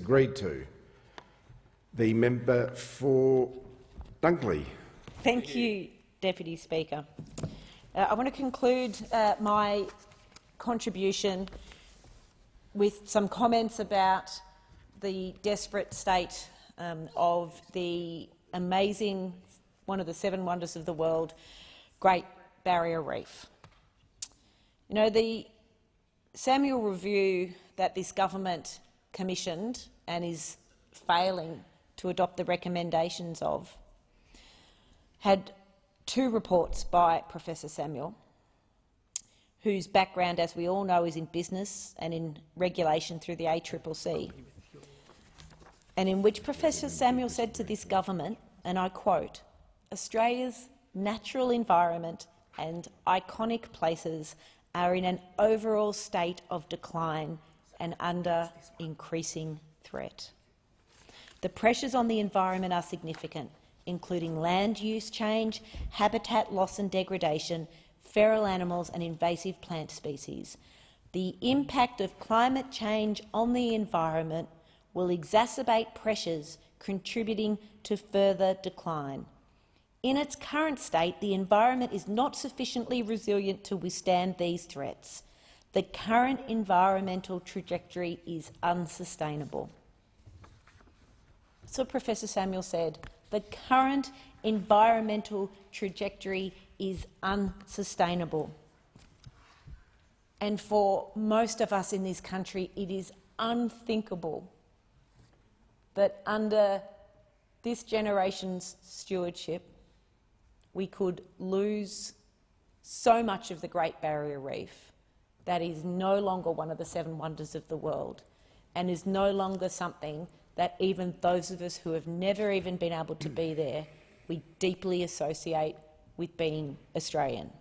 agreed to. The member for Dunkley. Thank you, Deputy Speaker. I want to conclude my contribution with some comments about the desperate state of the amazing, one of the 7 wonders of the world, Great Barrier Reef. You know, the Samuel review that this government commissioned and is failing to adopt the recommendations of had 2 reports by Professor Samuel, whose background, as we all know, is in business and in regulation through the ACCC, and in which Professor Samuel said to this government, and I quote, "Australia's natural environment and iconic places are in an overall state of decline and under increasing threat. The pressures on the environment are significant, including land use change, habitat loss and degradation, feral animals and invasive plant species. The impact of climate change on the environment will exacerbate pressures contributing to further decline. In its current state, the environment is not sufficiently resilient to withstand these threats. The current environmental trajectory is unsustainable." So Professor Samuel said, the current environmental trajectory is unsustainable. And for most of us in this country, it is unthinkable that under this generation's stewardship, we could lose so much of the Great Barrier Reef that is no longer one of the 7 wonders of the world and is no longer something that even those of us who have never even been able to be there, we deeply associate with being Australian.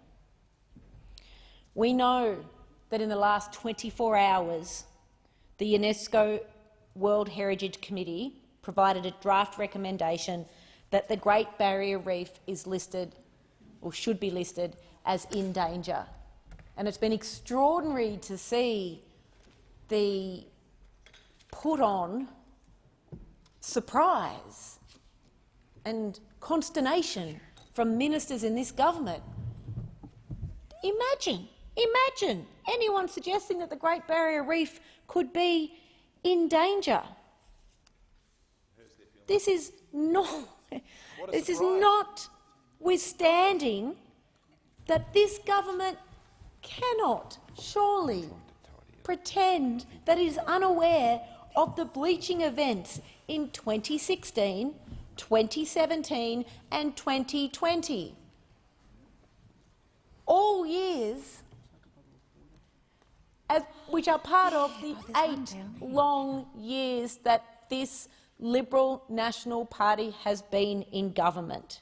We know that in the last 24 hours, the UNESCO World Heritage Committee provided a draft recommendation that the Great Barrier Reef is listed, or should be listed, as in danger. And it's been extraordinary to see the put-on surprise and consternation from ministers in this government. Imagine anyone suggesting that the Great Barrier Reef could be in danger. This is notwithstanding that this government cannot surely pretend that it is unaware of the bleaching events in 2016, 2017 and 2020. All years which are part of the 8 long years that this Liberal National Party has been in government.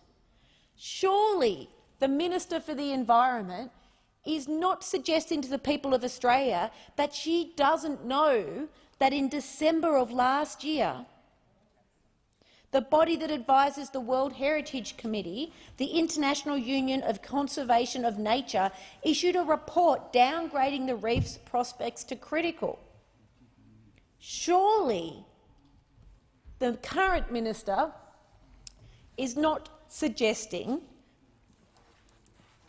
Surely the Minister for the Environment is not suggesting to the people of Australia that she doesn't know that in December of last year, the body that advises the World Heritage Committee, the International Union of Conservation of Nature, issued a report downgrading the reef's prospects to critical. Surely the current minister is not suggesting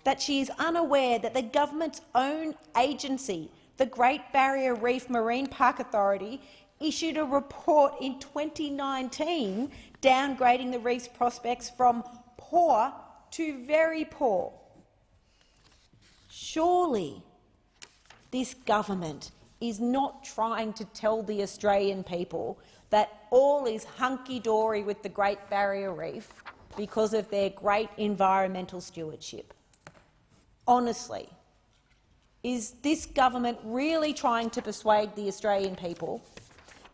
that she is unaware that the government's own agency, the Great Barrier Reef Marine Park Authority, issued a report in 2019 downgrading the reef's prospects from poor to very poor. Surely this government is not trying to tell the Australian people that all is hunky-dory with the Great Barrier Reef because of their great environmental stewardship. Honestly, is this government really trying to persuade the Australian people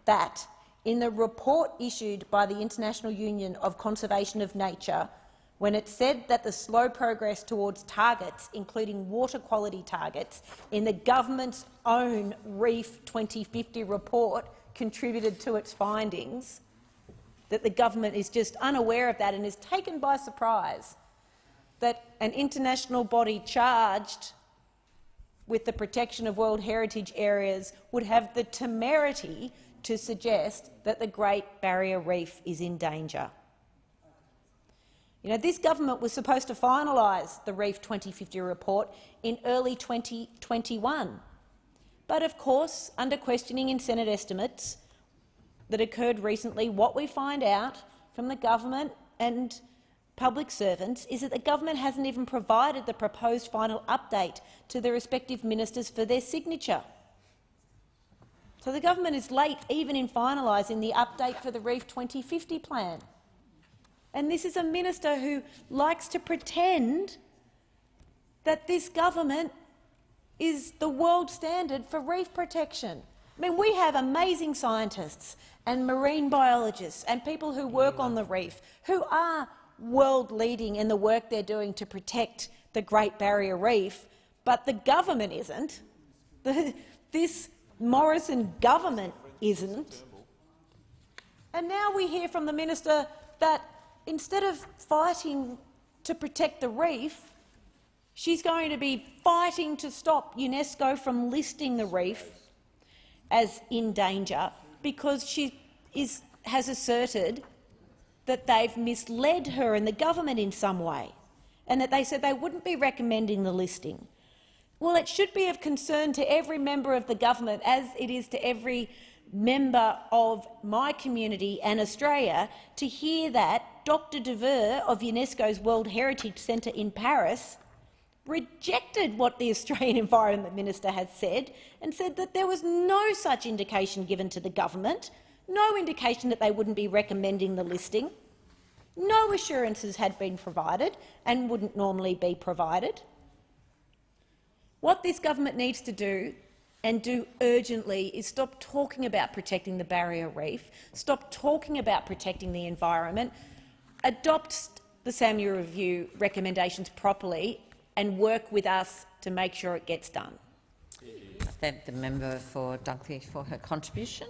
that in the report issued by the International Union of Conservation of Nature, when it said that the slow progress towards targets, including water quality targets, in the government's own Reef 2050 report contributed to its findings, that the government is just unaware of that and is taken by surprise that an international body charged with the protection of World Heritage areas would have the temerity to suggest that the Great Barrier Reef is in danger. You know, this government was supposed to finalise the Reef 2050 report in early 2021. But of course, under questioning in Senate estimates that occurred recently, what we find out from the government and public servants is that the government hasn't even provided the proposed final update to the respective ministers for their signature. So the government is late even in finalising the update for the Reef 2050 plan. And this is a minister who likes to pretend that this government is the world standard for reef protection. I mean, we have amazing scientists and marine biologists and people who work on the reef who are world-leading in the work they're doing to protect the Great Barrier Reef, but the government isn't. This Morrison government isn't. And now we hear from the minister that instead of fighting to protect the reef, she's going to be fighting to stop UNESCO from listing the reef as in danger because she has asserted that they've misled her and the government in some way, and that they said they wouldn't be recommending the listing. Well, it should be of concern to every member of the government, as it is to every member of my community and Australia, to hear that Dr Devere of UNESCO's World Heritage Centre in Paris rejected what the Australian Environment Minister has said and said that there was no such indication given to the government, no indication that they wouldn't be recommending the listing, no assurances had been provided and wouldn't normally be provided. What this government needs to do, and do urgently, is stop talking about protecting the barrier reef, stop talking about protecting the environment, adopt the Samuel Review recommendations properly and work with us to make sure it gets done. I thank the member for Dunkley for her contribution.